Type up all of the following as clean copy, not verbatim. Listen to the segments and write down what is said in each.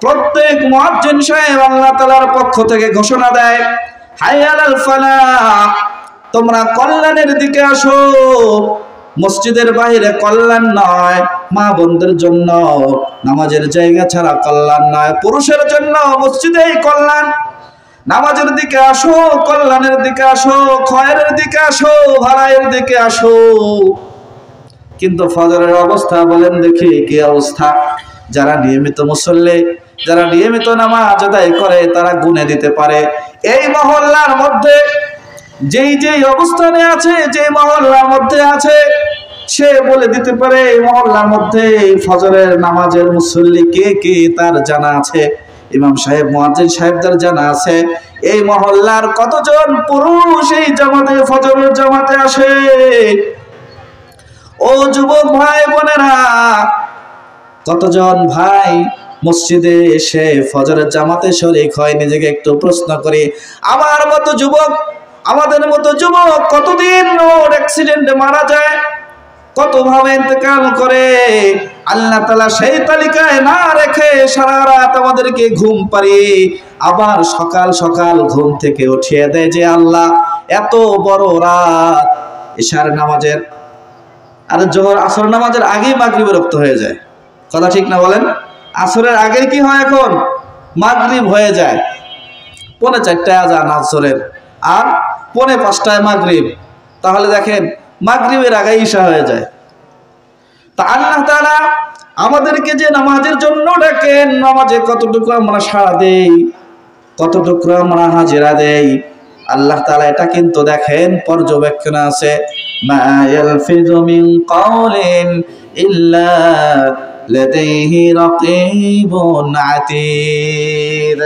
প্রত্যেক মুয়াজ্জিন সাহেব আল্লাহ তাআলার পক্ষ থেকে ঘোষণা দেয়, হাইয়া আলাল ফালাহ, তোমরা কল্যাণের দিকে আসো। মসজিদের বাইরে কল্যাণ নয়, মা বোনদের জন্য নামাজের জায়গা ছাড়া কল্যাণ নয়, পুরুষের জন্য মসজিদেই কল্যাণ। নামাজের দিকে আসো, কল্যাণের দিকে আসো, খয়রের দিকে আসো, ভাড়াইয়ের দিকে আসো। কিন্তু ফজরের অবস্থা বলেন দেখি কি অবস্থা? যারা নিয়মিত মুসল্লি, যারা নিয়মিত নামাজ আদায় করে তারা গুনে দিতে পারে এই মহল্লার মধ্যে যেই অবস্থানে আছে, যে মহল্লার মধ্যে আছে, সে বলে দিতে পারে এই মহল্লার মধ্যে ফজরের নামাজের মুসল্লি কে কে তার জানা আছে। ইমাম সাহেব, মুয়াজ্জিন সাহেবদের জানা আছে এই মহল্লার কতজন পুরুষ এই জামাতে, ফজরের জামাতে আসে। ও যুবক ভাই বোনেরা, কতজন ভাই মসজিদে এসে ফজরের জামাতে শরীক হয়? নিজেকে একটু প্রশ্ন করি। আমার মতো যুবক, আমাদের মতো যুবক কতদিন রোড অ্যাক্সিডেন্টে মারা যায়, কত ভাবে ইন্তেকাল করে। আল্লাহ তাআলা সেই তালিকায় না রেখে সারা রাত আমাদেরকে ঘুম পাড়িয়ে আবার সকাল সকাল ঘুম থেকে উঠিয়ে দেয় যে আল্লাহ এত বড় রাত। ইশার নামাজের আর জোহর আসর নামাজের আগেই মাগরিবের রক্ত হয়ে যায়, কথা ঠিক না বলেন? আসরের আগে কি হয়? এখন মাগরিব হয়ে যায়। 4:45 আজান আসরের, আর 4:45 মাগরিব। তাহলে দেখেন মাগরিবের আগে ঈশা হয়ে যায়। তা আল্লাহ তাআলা আমাদেরকে যে নামাজের জন্য ডাকেন, নামাজে কতটুকু আমরা সাড়া দেই, কতটুকু আমরা হাজিরা দেই, আল্লাহ তাআলা এটা কিন্তু দেখেন পর্যবেক্ষণ আছে। মা ইয়ালফিযু মিন কাওলিন ইল্লা লাদাইহি রাকীবুন আতীদ।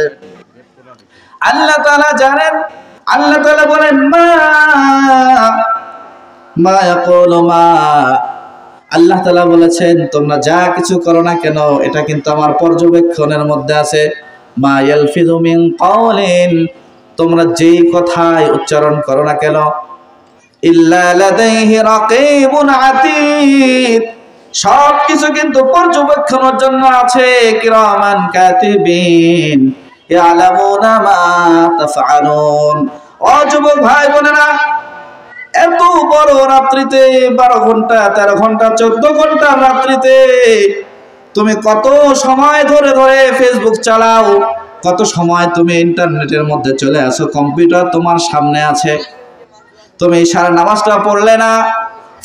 আল্লাহ তাআলা জানেন, আল্লাহ তাআলা বলেন মা ইয়াকুলু মা, আল্লাহ তাআলা বলেছেন তোমরা যা কিছু করো না কেন এটা কিন্তু আমার পর্যবেক্ষণের মধ্যে আছে। মা ইয়ালফিযু মিন কাওলিন, তোমরা যেই কথাই উচ্চারণ করো না কেন, ইল্লা লাদাইহি রাকীবুন আতীদ, সব কিছু কিন্তু পর্যবেক্ষণের জন্য আছে। কিরামান কাতিবিন ইয়ালামুনা মা তাফআলুন। ও যুবক ভাই বোনেরা, এত বড় রাত্রিতে 12 ঘন্টা, 13 ঘন্টা, 14 ঘন্টা রাত্রিতে তুমি কত সময় ধরে ধরে ফেসবুক চালাও, কত সময় তুমি ইন্টারনেটের মধ্যে চলে আসো, কম্পিউটার তোমার সামনে আছে, তুমি ইশার নামাজটা পড়লে না,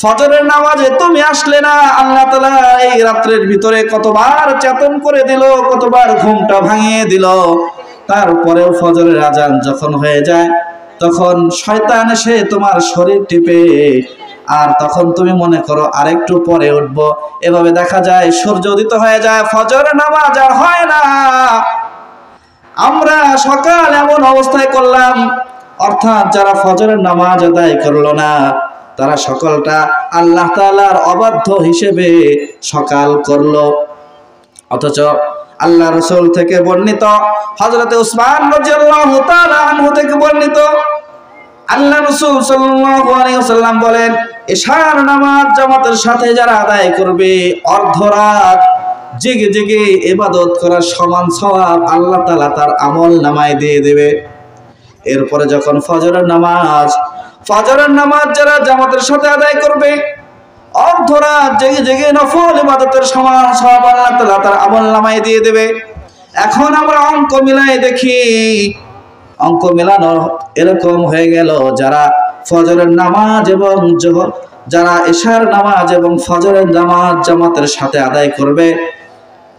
ফজরের নামাজে তুমি আসলে না। আল্লাহ তাআলা এই রাত্রের ভিতরে কতবার চেতন করে দিল, কতবার ঘুমটা ভাঙিয়ে দিল। তারপরেও ফজরের আজান যখন হয়ে যায় তখন শয়তান এসে তোমার শরীর টিপে, আর তখন তুমি মনে করো আরেকটু পরে উঠবো। এভাবে দেখা যায় সূর্য উদিত হয়ে যায়, ফজরের নামাজ আর হয় না। আমরা সকাল এমন অবস্থায় করলাম, অর্থাৎ যারা ফজরের নামাজ আদায় করলো না তারা সকালটা আল্লাহ তাআলার অবাধ্য হিসেবে সকাল করলো। অথচ আল্লাহ রাসূল থেকে বর্ণিত, হযরতে উসমান রাদিয়াল্লাহু তাআলা আনহু থেকে বর্ণিত, আল্লাহ রাসূল সাল্লাল্লাহু আলাইহি ওয়াসাল্লাম বলেন, ইশার নামাজ জামাতের সাথে যারা আদায় করবে অর্ধরাত জেগে জেগে ইবাদত করার সমান সওয়াব আল্লাহ তাআলা তার আমল নামায় দিয়ে দেবে। এরপরে যখন ফজরের নামাজ যারা জামাতের সাথে আদায় করবে অর্ধরাত জেগে জেগে নফল ইবাদতের সমান সওয়াব আল্লাহ তাআলা তার আমল নামায় দিয়ে দেবে। এখন আমরা অঙ্ক মিলাই দেখি, অঙ্ক মেলানো এরকম হয়ে গেল, যারা ফজরের নামাজ এবং যারা ইশার নামাজ এবং ফজরের নামাজ জামাতের সাথে আদায় করবে,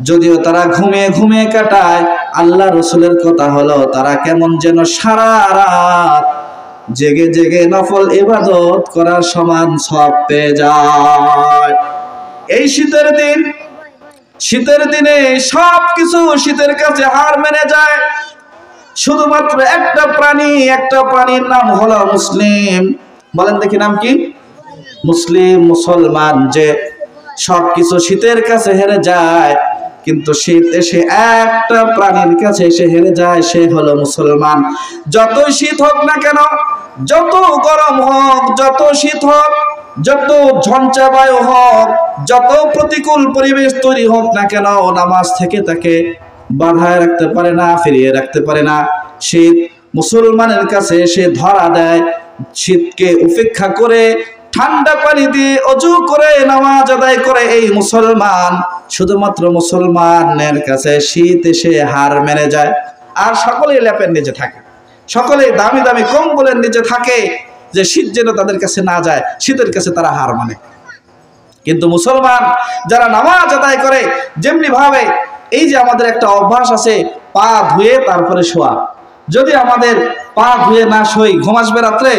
যদিও তারা ঘুমিয়ে ঘুমিয়ে কাটায়, আল্লাহ রাসূলের কথা হলো তারা কেমন যেন সারা রাত জেগে জেগে নফল ইবাদত করার সমান সওয়াব পেয়ে যায়। এই শীতের দিনে সবকিছু শীতের কাছে হার মেনে যায়। শুধুমাত্র একটা প্রাণীর নাম হলো মুসলিম। বলেন দেখি নাম কি? মুসলিম, মুসলমান। যে সবকিছু শীতের কাছে হেরে যায়, কিন্তু শীত এসে একটা প্রাণীর কাছে এসে হেরে যায়, সে হলো মুসলমান। যত শীত হোক না কেন, যত গরম হোক, যত শীত হোক, যত ঝঞ্ঝা বায়ু হোক, যত প্রতিকূল পরিবেশ তৈরি হোক না কেন, নামাজ থেকে তাকে বাধায় রাখতে পারে না, ফিরিয়ে রাখতে পারে না। শীত মুসলমানের কাছে সে ধরা দেয়। শীতকে উপেক্ষা করে ঠান্ডা পানি দিয়ে অজু করে নামাজ আদায় করে এই মুসলমান। শুধুমাত্র মুসলমানের কাছে শীত এসে হার মেনে যায়। আর সকলেই ল্যাপের নিচে থাকে, সকলেই দামি দামি কম্বলের নিচে থাকে, যে শীত যেন তাদের কাছে না যায়, শীতের কাছে তারা হার মানে। কিন্তু মুসলমান যারা নামাজ আদায় করে, যেমনি ভাবে এই যে আমাদের একটা অভ্যাস আছে পা ধুয়ে তারপরে শোয়া, যদি আমাদের পা ধুয়ে না শোই, ঘুম আসবে রাত্রে।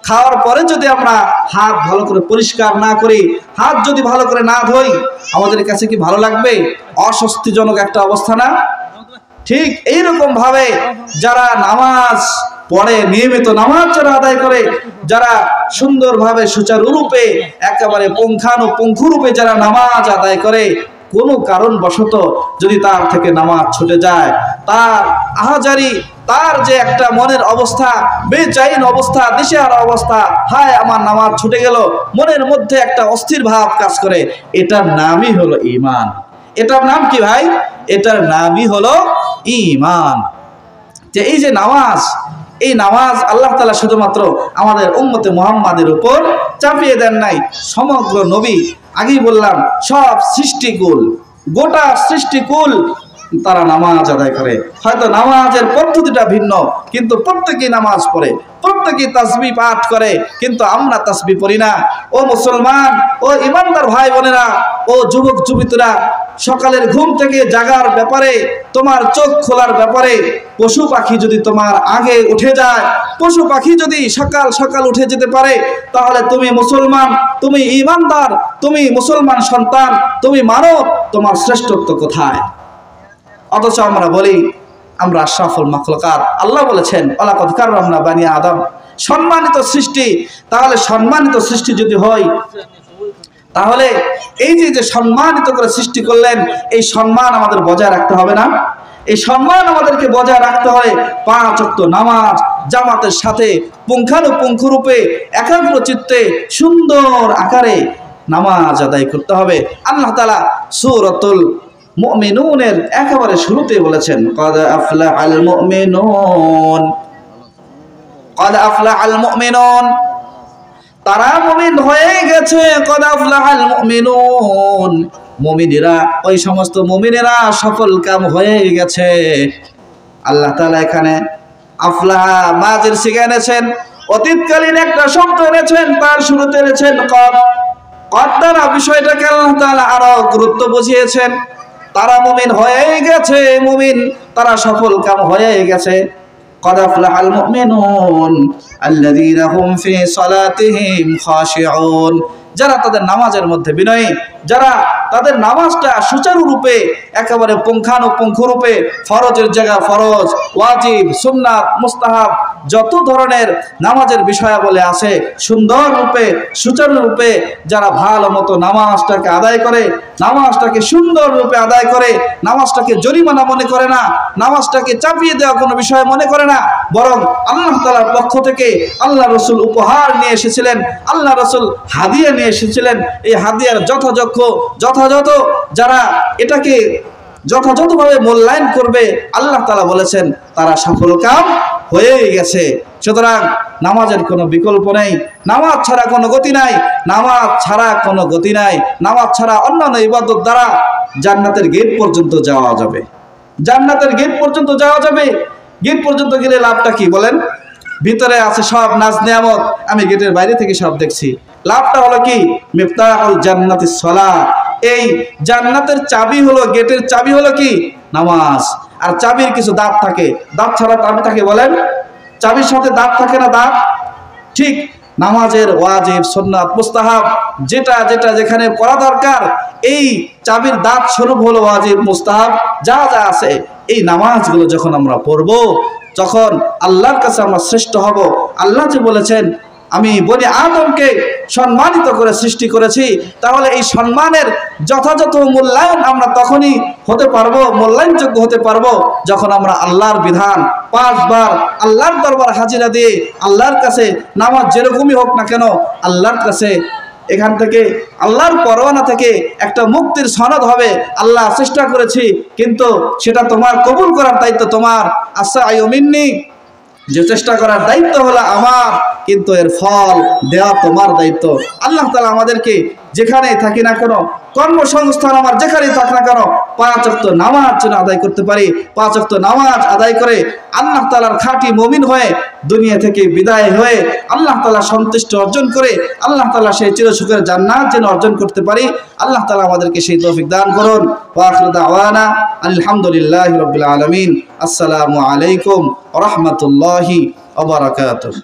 খাওয়ার পরে যদি আমরা হাত ভালো করে পরিষ্কার না করি, হাত যদি ভালো করে না ধুই, আমাদের কাছে কি ভালো লাগবে? অস্বস্তিজনক একটা অবস্থা না? ঠিক এইরকম ভাবে যারা নামাজ পড়ে, নিয়মিত নামাজ যারা আদায় করে, যারা সুন্দরভাবে সুচারুরূপে একেবারে পুঙ্খানুপুঙ্খরূপে যারা নামাজ আদায় করে, কোনো কারণবশত যদি তার থেকে নামাজ ছুটে যায়, তার আহাজারি, তার যে একটা মনের অবস্থা, বেচাইন অবস্থা, দিশেহারা অবস্থা, হায় আমার নামাজ ছুটে গেল, মনের মধ্যে একটা অস্থির ভাব কাজ করে, এটার নামই হলো ঈমান। এটার নাম কি ভাই? এটার নামই হলো ঈমান। যে এই যে নামাজ, এই নামাজ আল্লাহ তাআলা শুধুমাত্র আমাদের উম্মতে মুহাম্মাদের উপর চাপিয়ে দেন নাই, সমগ্র নবী, আগেই বললাম সব সৃষ্টিকুল, গোটা সৃষ্টিকুল তারা নামাজ আদায় করে। হয়তো নামাজের পদ্ধতিটা ভিন্ন, কিন্তু প্রত্যেকেই নামাজ পড়ে, প্রত্যেকেই তাসবিহ পাঠ করে, কিন্তু আমরা তাসবিহ পড়ি না। ও মুসলমান, ও ইমানদার ভাই বোনেরা, ও যুবক যুবতীরা, সকালের ঘুম থেকে জাগার ব্যাপারে, তোমার চোখ খোলার ব্যাপারে, পশু পাখি যদি তোমার আগে উঠে যায়, পশু পাখি যদি সকাল সকাল উঠে যেতে পারে, তাহলে তুমি মুসলমান, তুমি ইমানদার, তুমি মুসলমান সন্তান, তুমি মানব, তোমার শ্রেষ্ঠত্ব কোথায়? অথচ আমরা বলি আমরা আশরাফুল মাখলুকাত। আল্লাহ বলেছেন ওয়ালাকাদ কাররামনা বানি আদম, সম্মানিত সৃষ্টি। তাহলে সম্মানিত সৃষ্টি যদি হয়, তাহলে এই যে সম্মানিত করে সৃষ্টি করলেন, এই সম্মান আমাদের বজায় রাখতে হবে না? এই সম্মান আমাদেরকে বজায় রাখতে হয় 5 ওয়াক্ত নামাজ জামাতের সাথে পুঙ্খানুপুঙ্খরূপে একাগ্র চিত্তে সুন্দর আকারে নামাজ আদায় করতে হবে। আল্লাহ তাআলা সূরাতুল মুমিনুনের একেবারে শুরুতে বলেছেন ক্বাদ আফলাহাল মুমিনুন, ক্বাদ আফলাহাল মুমিনুন, তারা মুমিন হয়ে গেছে। ক্বাদ আফলাহাল মুমিনুন, মুমিনেরা, ওই সমস্ত মুমিনেরা সফল কাম হয়ে গেছে। আল্লাহ তাআলা এখানে আফলাহা মাজির সিগা এনেছেন, অতীতকালীন একটা শব্দ এনেছেন, তার শুরুতে এনেছেন ক্বাদ। ক্বাদ দ্বারা বিষয়টাকে আল্লাহ তাআলা আরো গুরুত্ব বুঝিয়েছেন। তারা মুমিন হয়ে গেছে, মুমিন তারা সফল কাম হয়ে গেছে। ক্বাদ আফলাহাল মুমিনুন আল্লাযীনা হুম ফি সালাতিহিম খাশিউন, যারা তাদের নামাজের মধ্যে বিনয়ী, যারা তাদের নামাজটা সুচারুরূপে একেবারে পুঙ্খানুপুঙ্খরূপে ফরজের জায়গা ফরজ, ওয়াজিব, সুন্নাত, মুস্তাহাব যত ধরনের নামাজের বিষয়াবলী আছে সুন্দর রূপে সুচারুরূপে যারা ভালো মতো নামাজটাকে আদায় করে, নামাজটাকে সুন্দর রূপে আদায় করে, নামাজটাকে জরিমানা মনে করে না, নামাজটাকে চাপিয়ে দেওয়া কোনো বিষয় মনে করে না, বরং আল্লাহ তাআলার পক্ষ থেকে আল্লাহ রাসূল উপহার নিয়ে এসেছিলেন, আল্লাহ রাসূল হাদিয়া নিয়ে এসেছিলেন। এই হাদিয়ার যথাযথ যারা এটাকে যথাযথভাবে মূল্যায়ন করবে, আল্লাহ তাআলা বলেছেন তারা সফল কাম হয়ে গেছে। সুতরাং নামাজের কোনো বিকল্প নেই, নামাজ ছাড়া কোনো গতি নাই, নামাজ ছাড়া কোনো গতি নাই। নামাজ ছাড়া অন্যান্য ইবাদত দ্বারা জান্নাতের গেট পর্যন্ত যাওয়া যাবে, জান্নাতের গেট পর্যন্ত যাওয়া যাবে। গেট পর্যন্ত গেলে লাভটা কি বলেন? ভিতরে আছে সব নাজ নিয়ামত, আমি গেটের বাইরে থেকে সব দেখছি। লাভটা হলো কি? মিফতাহুল জান্নাতিস সালাহ, এই জান্নাতের চাবি হলো, গেটের চাবি হলো কি? নামাজ। আর চাবির কিছু দাঁত থাকে, দাঁত ছাড়া চাবি থাকে বলেন? চাবির সাথে দাঁত থাকে না? দাঁত ঠিক নামাজের ওয়াজিব, সুন্নাত, মুস্তাহাব যেটা যেটা যেখানে করা দরকার, এই চাবির দাঁত স্বরূপ হলো ওয়াজিব, মুস্তাহাব যা যা আছে। এই নামাজগুলো যখন আমরা পড়বো, তখন আল্লাহর কাছে আমরা শ্রেষ্ঠ হব। আল্লাহ যে বলেছেন আমি বনি আদমকে সম্মানিত করে সৃষ্টি করেছি, তাহলে এই সম্মানের যথাযথ মূল্যায়ন আমরা তখনই হতে পারবো, মূল্যায়নযোগ্য হতে পারবো, যখন আমরা আল্লাহর বিধান 5 বার আল্লাহর দরবার হাজিরা দিয়ে আল্লাহর কাছে নামাজ যেরকমই হোক না কেন আল্লাহর কাছে এখান থেকে আল্লাহর পরওয়ানা থেকে একটা মুক্তির সনদ হবে। আল্লাহ চেষ্টা করেছি, কিন্তু সেটা তোমার কবুল করার দায়িত্ব তোমার। আস-সা'য়ু মিন্নি, যে চেষ্টা করার দায়িত্ব হলো আমার, কিন্তু এর ফল দেওয়া তোমার দায়িত্ব। আল্লাহ তাআলা আমাদেরকে যেখানেই থাকি না কেন, কর্মসংস্থান আমার যেখানেই থাক না কেন, 5 ওয়াক্ত নামাজ যেন আদায় করতে পারি। 5 ওয়াক্ত নামাজ আদায় করে আল্লাহ তাআলার খাঁটি মুমিন হয়ে দুনিয়া থেকে বিদায় হয়ে আল্লাহ তাআলা সন্তুষ্টি অর্জন করে আল্লাহ তাআলা সেই চিরসুখের জান্নাত যেন অর্জন করতে পারি। আল্লাহ তাআলা আমাদেরকে সেই তৌফিক দান করুন। ওয়া আখিরু দাওয়ানা আলহামদুলিল্লাহি রাব্বিল আলামিন। আসসালামু আলাইকুম ওয়া রাহমাতুল্লাহি ওয়া বারাকাতুহু।